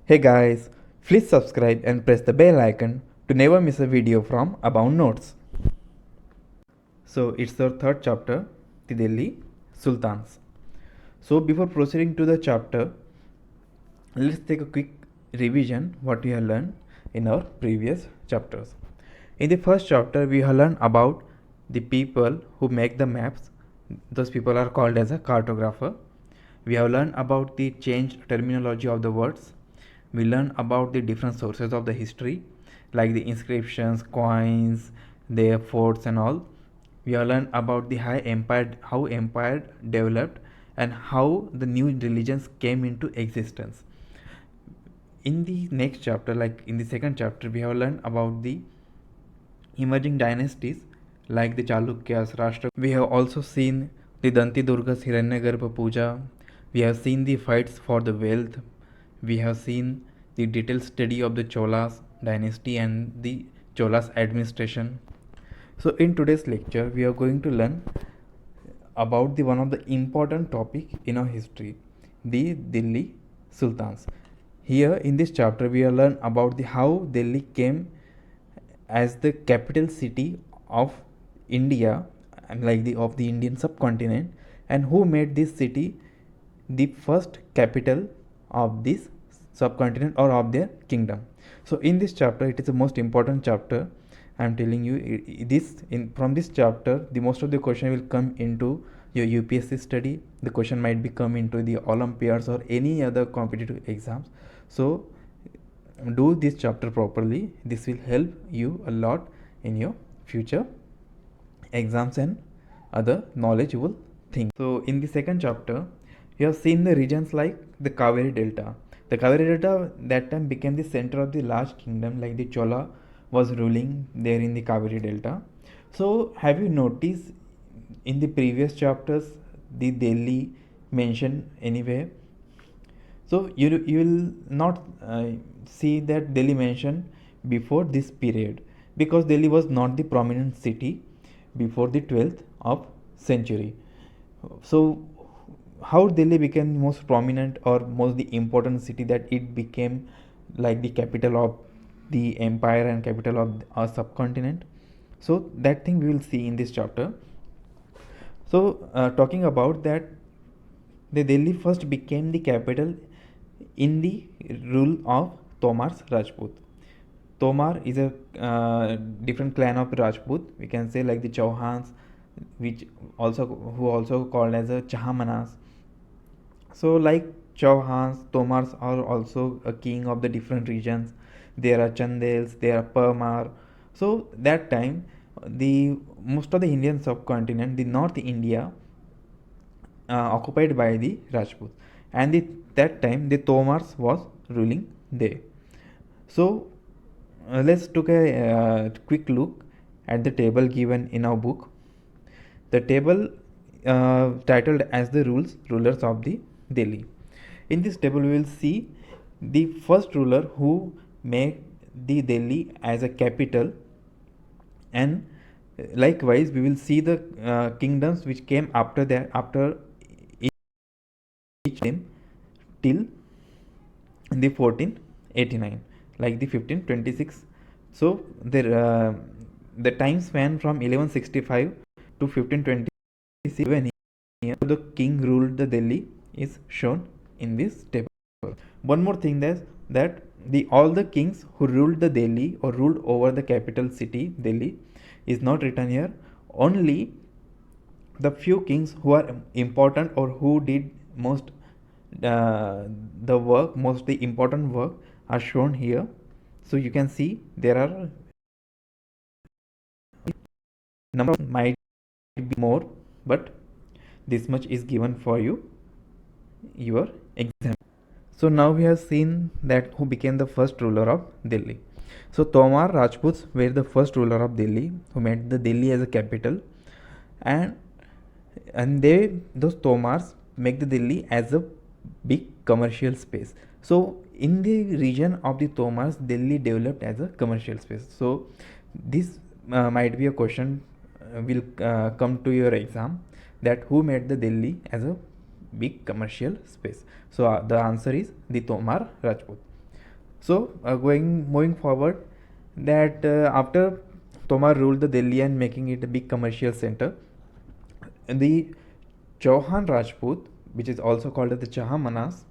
Hey guys, please subscribe and press the bell icon to never miss a video from Abound Notes. So it's our third chapter, the Delhi Sultans. So before proceeding to the chapter, let's take a quick revision what we have learned in our previous chapters. In the first chapter, we have learned about the people who make the maps. Those people are called as a cartographer. We have learned about the changed terminology of the words. We learn about the different sources of the history, like the inscriptions, coins, their forts and all. We have learned about the how empire developed and how the new religions came into existence. In the next chapter, like in the second chapter, we have learned about the emerging dynasties like the Chalukyas, Rashtra. We have also seen the Danti Durga's Hiranyagarbha Puja. We have seen the fights for the wealth. We have seen the detailed study of the Cholas dynasty and the Cholas administration. So in today's lecture, we are going to learn about the one of the important topic in our history, the Delhi Sultans. Here in this chapter, we will learn about the how Delhi came as the capital city of India, like the of the Indian subcontinent, and who made this city the first capital of this subcontinent or of their kingdom. So in this chapter, it is the most important chapter. I am telling you from this chapter, the most of the question will come into your UPSC study. The question might be come into the Olympiads or any other competitive exams. So do this chapter properly. This will help you a lot in your future exams and other knowledgeable things. So in the second chapter, you have seen the regions like the Kaveri Delta. The Kaveri Delta that time became the center of the large kingdom, like the Chola was ruling there in the Kaveri Delta. So have you noticed in the previous chapters the Delhi mentioned anywhere? So you will not see that Delhi mentioned before this period, because Delhi was not the prominent city before the 12th of century. So how Delhi became most prominent or most the important city, that it became like the capital of the empire and capital of our subcontinent? So that thing we will see in this chapter. So talking about that, the Delhi first became the capital in the rule of Tomar's Rajput. Tomar is a different clan of Rajput. We can say like the Chauhans, who also called as a Chahamanas. So like Chauhans, Tomars are also a king of the different regions. There are Chandels, there are Parmar. So that time, the most of the Indian subcontinent, the North India, occupied by the Rajputs, and that time the Tomars was ruling there. So let's take a quick look at the table given in our book. The table titled as the rulers of the Delhi. In this table we will see the first ruler who made the Delhi as a capital, and likewise we will see the kingdoms which came after that, after each time till the 1489, like the 1526. So the time span from 1165 to 1526 when the king ruled the Delhi is shown in this table. One more thing is that the all the kings who ruled the Delhi or ruled over the capital city Delhi is not written here. Only the few kings who are important or who did most most the important work are shown here. So you can see there are number might be more, but this much is given for your exam. So now we have seen that who became the first ruler of Delhi. So Tomar Rajputs were the first ruler of Delhi who made the Delhi as a capital, and those Tomars make the Delhi as a big commercial space. So in the region of the Tomars, Delhi developed as a commercial space. So this might be a question will come to your exam, that who made the Delhi as a big commercial space. So the answer is the Tomar Rajput. So moving forward, that after Tomar ruled the Delhi and making it a big commercial center, the Chauhan Rajput, which is also called as the Chahamanas,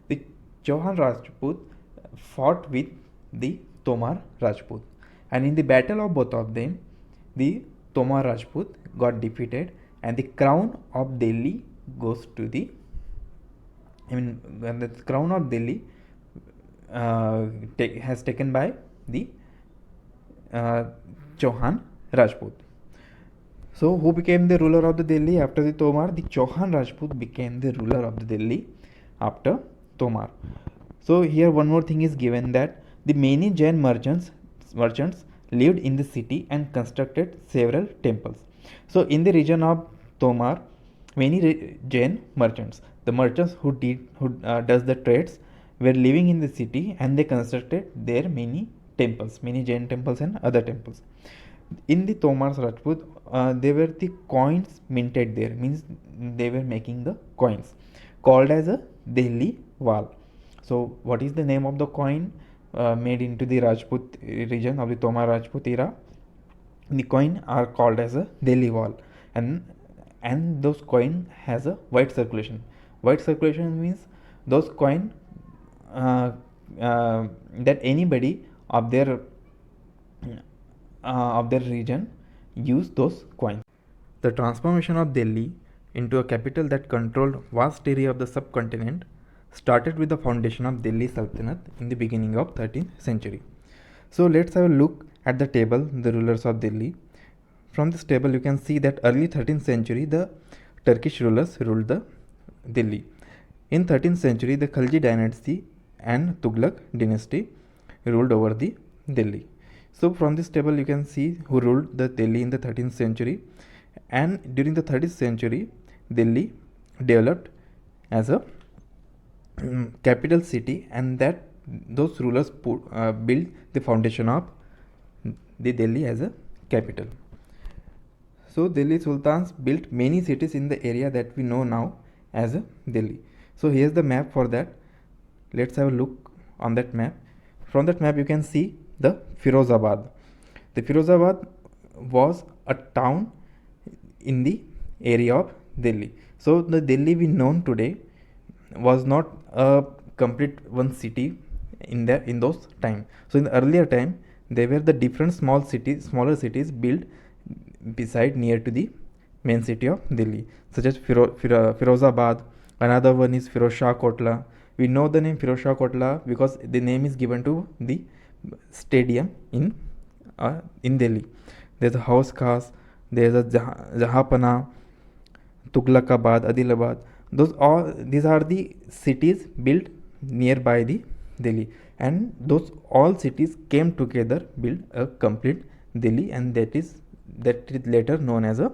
the Chauhan Rajput fought with the Tomar Rajput, and in the battle of both of them, the Tomar Rajput got defeated, and the crown of Delhi goes to the, when the crown of Delhi has taken by the Chauhan Rajput. So, who became the ruler of the Delhi after the Tomar? The Chauhan Rajput became the ruler of the Delhi after Tomar. So, here one more thing is given, that the many Jain merchants lived in the city and constructed several temples. So, in the region of Tomar, many Jain merchants, the merchants who does the trades, were living in the city, and they constructed there many temples, many Jain temples and other temples. In the Tomar Rajput, they were the coins minted there, means they were making the coins called as a Delhi wal. So what is the name of the coin made into the Rajput region of the Tomar Rajput era? The coin are called as a Delhi wal, and those coin has a wide circulation. Wide circulation means those coin that anybody of their region use those coins. The transformation of Delhi into a capital that controlled vast area of the subcontinent started with the foundation of Delhi Sultanate in the beginning of 13th century. So let's have a look at the table, the rulers of Delhi. From this table you can see that early 13th century the Turkish rulers ruled the Delhi. In 13th century the Khalji dynasty and Tughlaq dynasty ruled over the Delhi. So from this table you can see who ruled the Delhi in the 13th century, and during the 13th century Delhi developed as a capital city, and that those rulers built the foundation of the Delhi as a capital. So Delhi Sultans built many cities in the area that we know now as a Delhi. So here's the map for that. Let's have a look on that map. From that map you can see the Firozabad. The Firozabad was a town in the area of Delhi. So the Delhi we know today was not a complete one city in those time. So in the earlier time there were the different smaller cities built beside near to the main city of Delhi, such as Firozabad. Another one is Firoz Shah Kotla. We know the name Firoz Shah Kotla because the name is given to the stadium in Delhi. There's a Haus Khas, there's a Jahanpana, Tughlaqabad, Adilabad. These are the cities built nearby the Delhi, and those all cities came together built a complete Delhi, and that is later known as a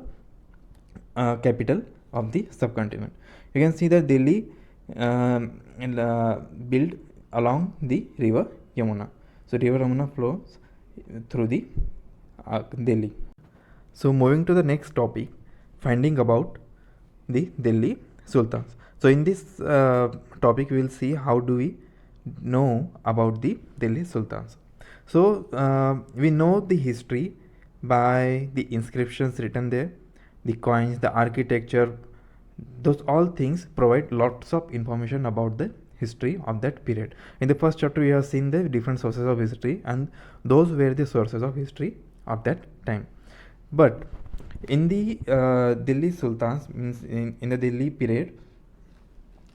capital of the subcontinent. You can see that Delhi built along the river Yamuna. So river Yamuna flows through the Delhi. So moving to the next topic, finding about the Delhi Sultans. So in this topic we will see how do we know about the Delhi Sultans. So we know the history by the inscriptions written there, the coins, the architecture. Those all things provide lots of information about the history of that period. In the first chapter we have seen the different sources of history, and those were the sources of history of that time. But in the Delhi Sultans, means in the Delhi period,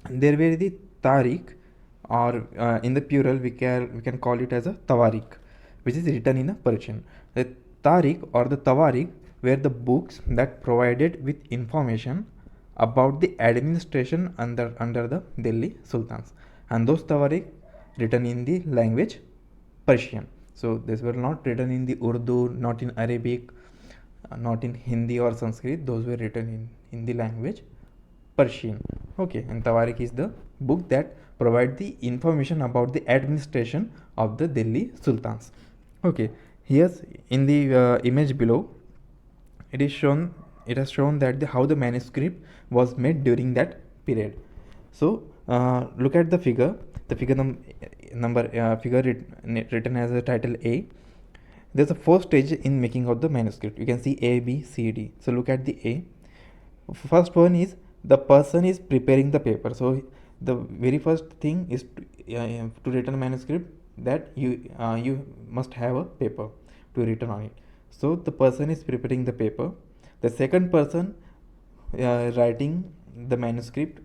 there were the Tariq, or in the plural we can call it as a Tawarik, which is written in a Persian. The Tariq or the Tawarik were the books that provided with information about the administration under the Delhi Sultans, and those Tawarik written in the language Persian. So these were not written in the Urdu, not in Arabic, not in Hindi or Sanskrit. Those were written in the language Persian. Okay, and Tawarik is the book that provide the information about the administration of the Delhi Sultans. Okay, here's in the image below, it has shown that how the manuscript was made during that period. So look at the figure figure written as a title A. There's a first stage in making of the manuscript. You can see A, B, C, D. So look at the A. First one is the person is preparing the paper. So the very first thing is to written a manuscript, that you must have a paper to written on it. So the person is preparing the paper. The second person writing the manuscript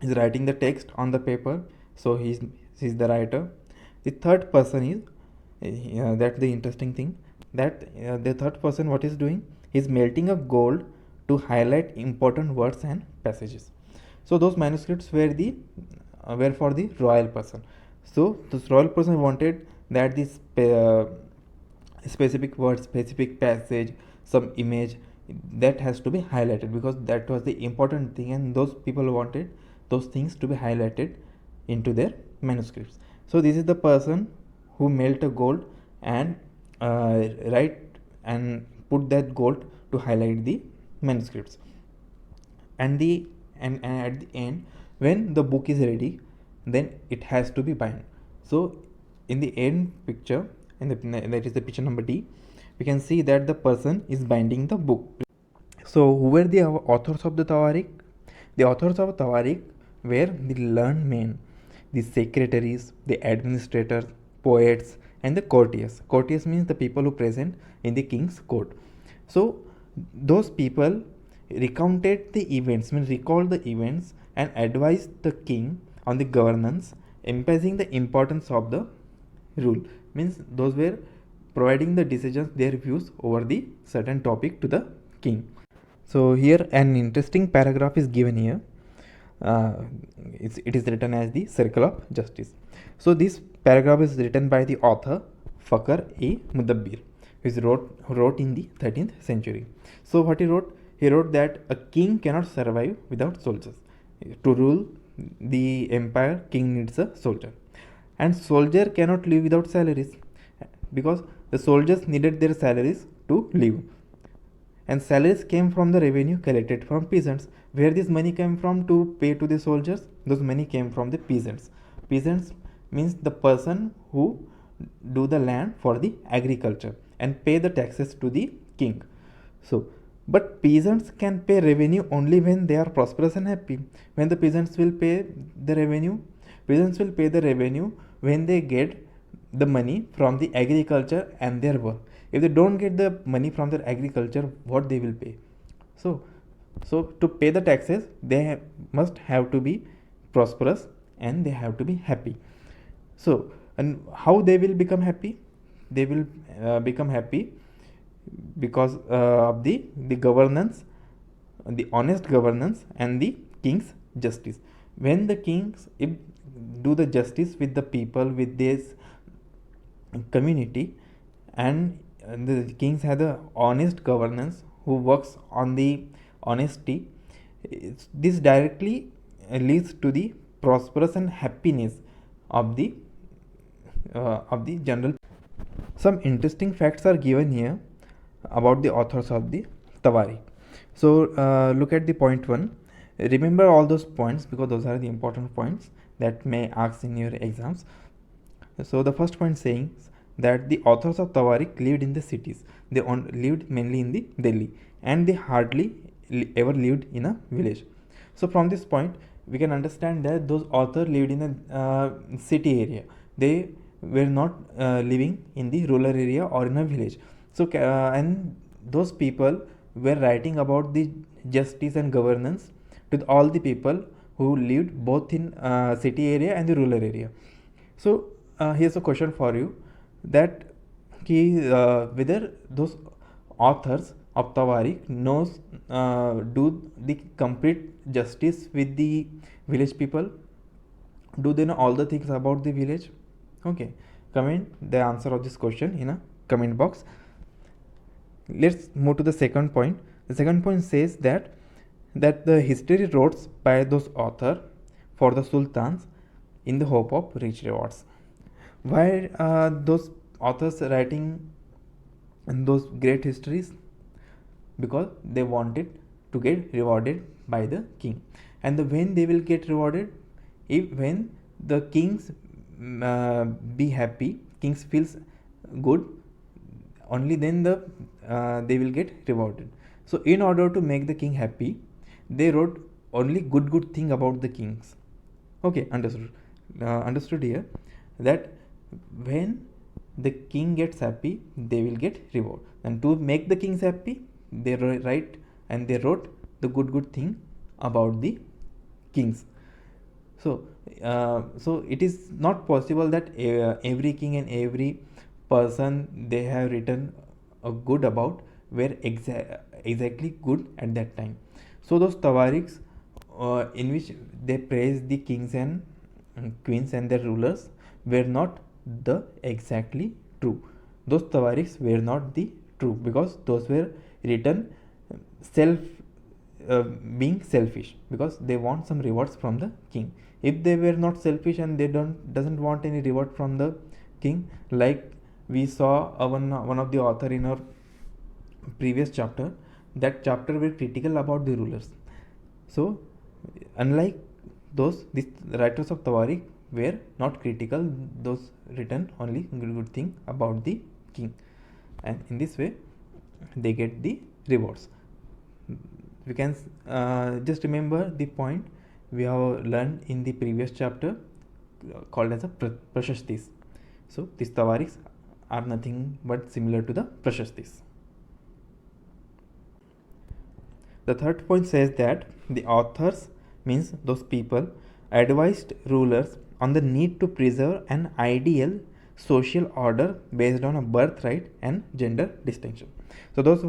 is writing the text on the paper. So he's the writer. The third person is that's the interesting thing, that the third person what is doing, is melting a gold to highlight important words and passages. So those manuscripts were for the royal person. So this royal person wanted that this specific word, specific passage, some image, that has to be highlighted, because that was the important thing, and those people wanted those things to be highlighted into their manuscripts. So this is the person who melt a gold and write and put that gold to highlight the manuscripts. And at the end, when the book is ready, then it has to be bound. So in the end picture, that is the picture number D, we can see that the person is binding the book. So who were the authors of the Tawarik? The authors of Tawarik were the learned men, the secretaries, the administrators, poets, and the courtiers. Courtiers means the people who present in the king's court. So those people recounted the events, means recalled the events, and advised the king on the governance, emphasizing the importance of the rule. Means those were providing the decisions, their views over the certain topic to the king. So here an interesting paragraph is given here. It is written as the circle of justice. So this paragraph is written by the author Fakhr-e Mudabbir, who wrote in the 13th century. So what he wrote? He wrote that a king cannot survive without soldiers. To rule the empire, king needs a soldier, and soldier cannot live without salaries, because the soldiers needed their salaries to live, and salaries came from the revenue collected from peasants. Where this money came from to pay to the soldiers? Those money came from the peasants. Peasants means the person who do the land for the agriculture and pay the taxes to the king. So but peasants can pay revenue only when they are prosperous and happy. When the peasants will pay the revenue when they get the money from the agriculture and their work. If they don't get the money from their agriculture, what they will pay? So to pay the taxes, they must have to be prosperous and they have to be happy. So, and how they will become happy? They will become happy because of the governance, the honest governance, and the king's justice. When the kings do the justice with the people, with this community, and the kings have the honest governance who works on the honesty, this directly leads to the prosperous and happiness of the general. Some interesting facts are given here about the authors of the Tawarik. So look at the point 1. Remember all those points, because those are the important points that may ask in your exams. So the first point saying that the authors of Tawarik lived in the cities. They lived mainly in the Delhi, and they hardly ever lived in a village. So from this point we can understand that those authors lived in a city area. They were not living in the rural area or in a village. So and those people were writing about the justice and governance to all the people who lived both in city area and the rural area. So here's a question for you, that whether those authors of Tawarik knows do the complete justice with the village people? Do they know all the things about the village? Okay, comment the answer of this question in a comment box. Let's move to the second point. The second point says that the history wrote by those authors for the sultans in the hope of rich rewards. Why those authors writing in those great histories? Because they wanted to get rewarded by the king. And when they will get rewarded? When the kings be happy, kings feels good, only then they will get rewarded. So in order to make the king happy, they wrote only good thing about the kings. Okay, understood here, that when the king gets happy, they will get reward, and to make the kings happy, they write and they wrote the good thing about the kings. So it is not possible that every king and every person they have written a good about were exactly good at that time. So those tawarikhs in which they praise the kings and queens and their rulers were not the exactly true. Those tawarikhs were not the true, because those were written self being selfish, because they want some rewards from the king. If they were not selfish and they doesn't want any reward from the king, like we saw one of the author in our previous chapter, that chapter were critical about the rulers. So unlike these writers of Tawarikh were not critical, those written only good thing about the king, and in this way they get the rewards. We can just remember the point we have learned in the previous chapter called as a prashastis. So these tawarikhs are nothing but similar to the prashastis. The third point says that the authors, means those people, advised rulers on the need to preserve an ideal social order based on a birthright and gender distinction. So those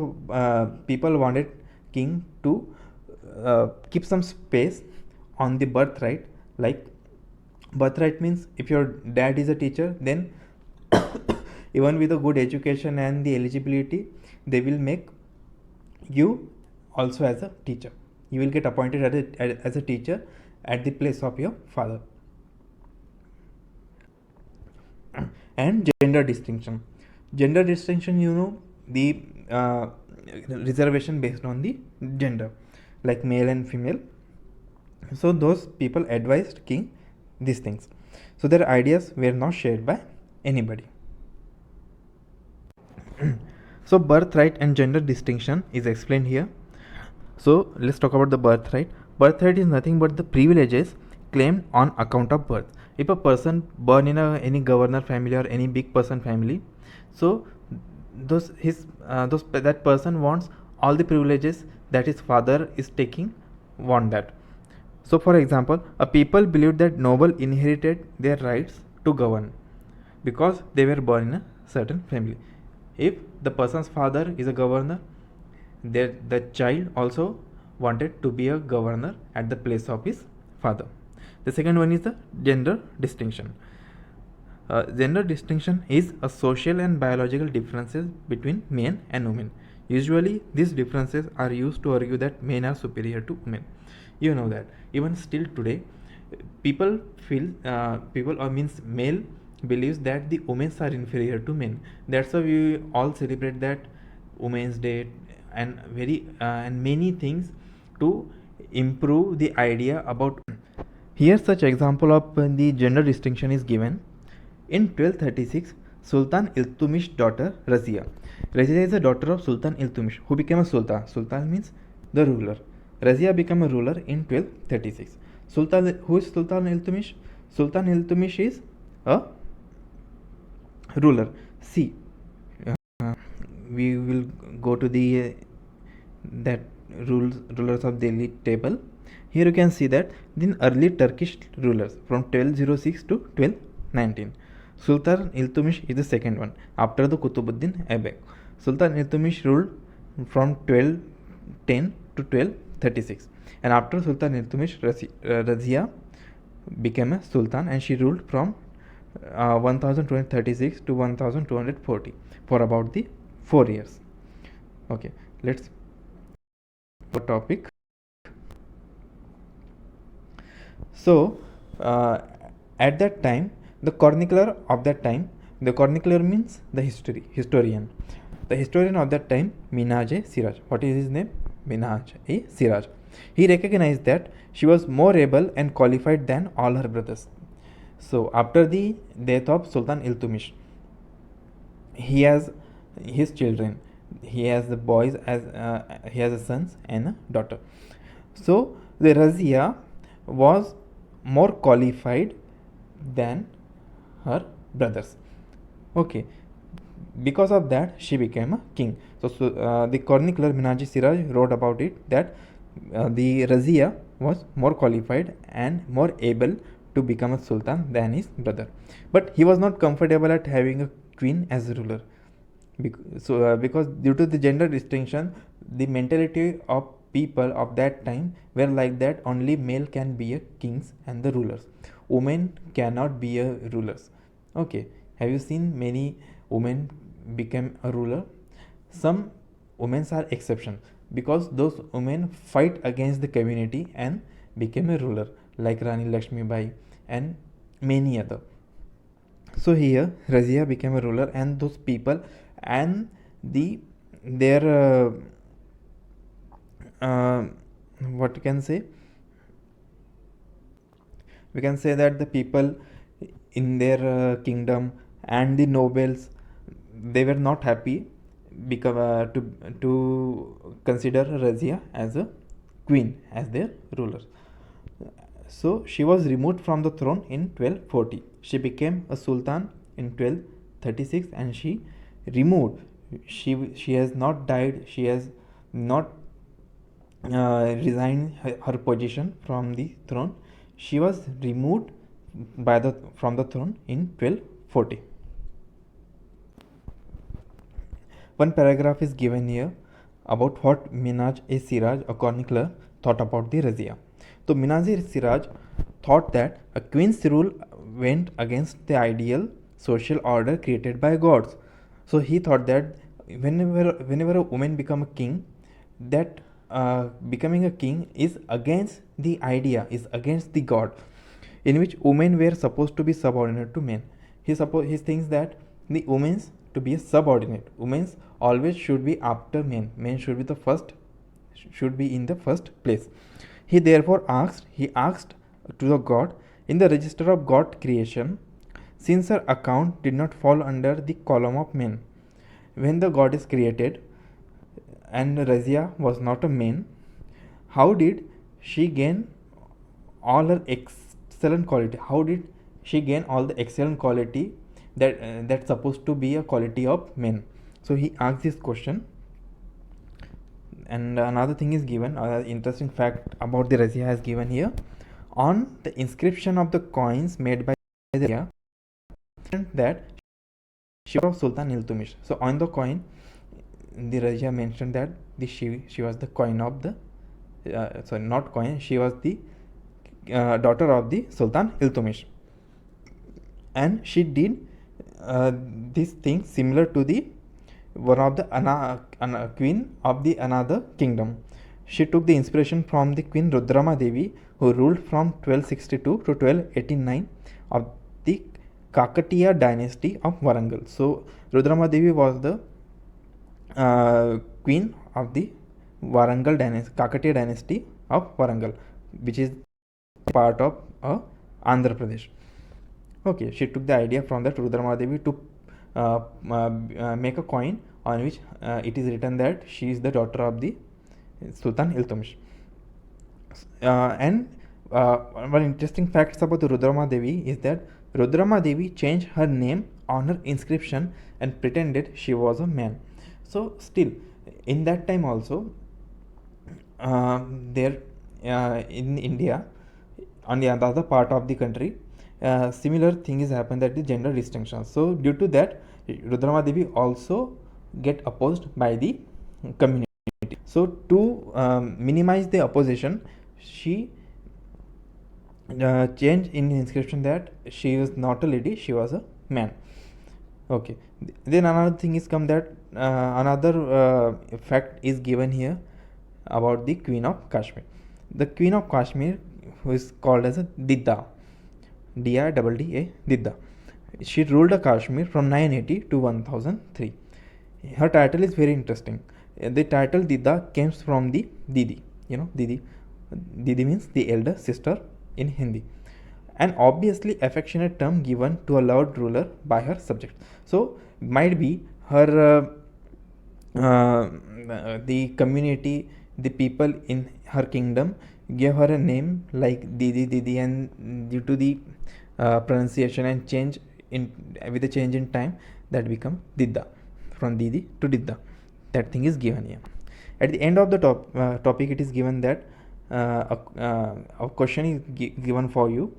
people wanted king to keep some space on the birthright. Like birthright means if your dad is a teacher, then even with a good education and the eligibility, they will make you also as a teacher. You will get appointed as a teacher at the place of your father. And gender distinction, the reservation based on the gender, like male and female. So those people advised king these things. So their ideas were not shared by anybody. So birthright and gender distinction is explained here. So let's talk about the birthright. Birthright is nothing but the privileges claimed on account of birth. If a person born in any governor family or any big person family, so that person wants all the privileges that his father is taking, want that. So for example, a people believed that noble inherited their rights to govern because they were born in a certain family. If the person's father is a governor, the child also wanted to be a governor at the place of his father. The second one is the gender distinction. Gender distinction is a social and biological differences between men and women. Usually these differences are used to argue that men are superior to women. You know that even still today people male believes that the women are inferior to men. That's why we all celebrate that Women's Day and many things to improve the idea about. Here such example of the gender distinction is given. In 1236, Sultan Iltutmish's daughter Razia. Razia is the daughter of Sultan Iltutmish, who became a sultan. Sultan means the ruler. Razia became a ruler in 1236. Who is Sultan Iltutmish? Sultan Iltutmish is a ruler. See, we will go to the that rulers of Delhi table. Here you can see that the early Turkish rulers from 1206 to 1219. Sultan Iltutmish is the second one after the Kutubuddin Aibak. Sultan Iltutmish ruled from 1210 to 1236, and after Sultan Iltutmish, Razia became a sultan, and she ruled from 1236 to 1240 for about the 4 years. Okay, let's go topic. So at that time, the chronicler of that time, the chronicler means the historian. The historian of that time, Minhaj-e-Siraj. What is his name? Minhaj-e-Siraj. He recognized that she was more able and qualified than all her brothers. So after the death of Sultan Iltutmish, he has his children. He has the boys as he has a sons and a daughter. So the Razia was more qualified than her brothers. Okay, because of that she became a king. So the chronicler Minaji Siraj wrote about it that the Razia was more qualified and more able to become a sultan than his brother, but he was not comfortable at having a queen as a ruler. Because due to the gender distinction, the mentality of people of that time were like that only male can be a kings and the rulers, women cannot be a rulers. Okay, have you seen many women become a ruler? Some women are exception, because those women fight against the community and became a ruler, like Rani Lakshmi Bai and many other. So here Razia became a ruler, and those people and their what we can say, we can say that the people in their kingdom and the nobles, they were not happy because to consider Razia as a queen, as their ruler. So she was removed from the throne in 1240. She became a sultan in 1236, and she removed. She has not died. She has not resigned her position from the throne. She was removed from the throne in 1240. One paragraph is given here about what Minaj Siraj, a chronicler, thought about the Razia. So Minaj Siraj thought that a queen's rule went against the ideal social order created by gods. So he thought that whenever a woman become a king, that becoming a king is against the idea, is against the god, in which women were supposed to be subordinate to men. He thinks that the women's to be a subordinate. Women's always should be after men. Men should be in the first place. He therefore asked to the god, in the register of God creation, since her account did not fall under the column of men, when the god is created and Razia was not a man, how did she gain all her excellent quality? How did she gain all the excellent quality that's supposed to be a quality of men? So he asked this question. And another thing is given, interesting fact about the Razia is given here. On the inscription of the coins made by the Razia, that she was of Sultan Iltutmish. So on the coin, the Razia mentioned that she was the coin of the she was the daughter of the Sultan Iltutmish, and she did this thing similar to the one of the queen of the another kingdom. She took the inspiration from the Queen Rudrama Devi, who ruled from 1262 to 1289 of the Kakatiya dynasty of Warangal. So Rudrama Devi was the queen of the Warangal dynasty, Kakatiya dynasty of Warangal, which is part of Andhra Pradesh. Okay, she took the idea from that Rudrama Devi to make a coin on which it is written that she is the daughter of the Sultan Iltutmish. And one interesting facts about the Rudrama Devi is that Rudrama Devi changed her name on her inscription and pretended she was a man. So still, in that time also, there in India, on the other part of the country, similar thing is happened, that the gender distinction. So due to that, Rudrama Devi also get opposed by the community. So to minimize the opposition, she changed in the inscription that she was not a lady, she was a man. Okay, then another thing is come that another fact is given here about the Queen of Kashmir. The Queen of Kashmir, who is called as a Didda, D-I-D-D-A, Didda. She ruled a Kashmir from 980 to 1003. Her title is very interesting. The title Didda comes from the Didi. Didi means the elder sister in Hindi. an obviously affectionate term given to a loved ruler by her subjects. So might be her the community, the people in her kingdom gave her a name like Didi, and due to the pronunciation and change in with the change in time, that become Didda, from Didi to Didda. That thing is given here. At the end of the topic, it is given that a question is given for you,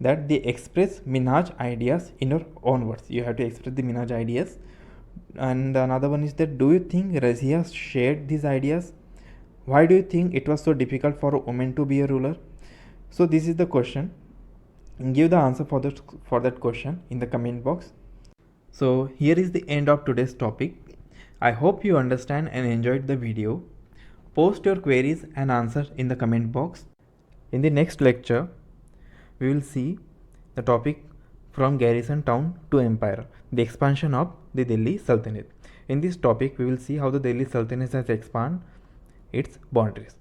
that they express Minhaj ideas in your own words. You have to express the Minhaj ideas. And another one is that, do you think Razia shared these ideas? Why do you think it was so difficult for a woman to be a ruler? So this is the question. Give the answer for that question in the comment box. So here is the end of today's topic. I hope you understand and enjoyed the video. Post your queries and answers in the comment box. In the next lecture, we will see the topic from garrison town to empire, the expansion of the Delhi Sultanate. In this topic, we will see how the Delhi Sultanate has expanded its boundaries.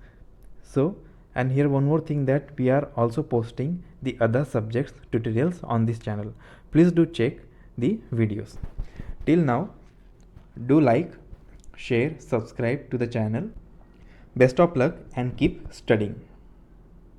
So, and here one more thing, that we are also posting the other subjects tutorials on this channel. Please do check the videos. Till now, do like, share, subscribe to the channel. Best of luck and keep studying.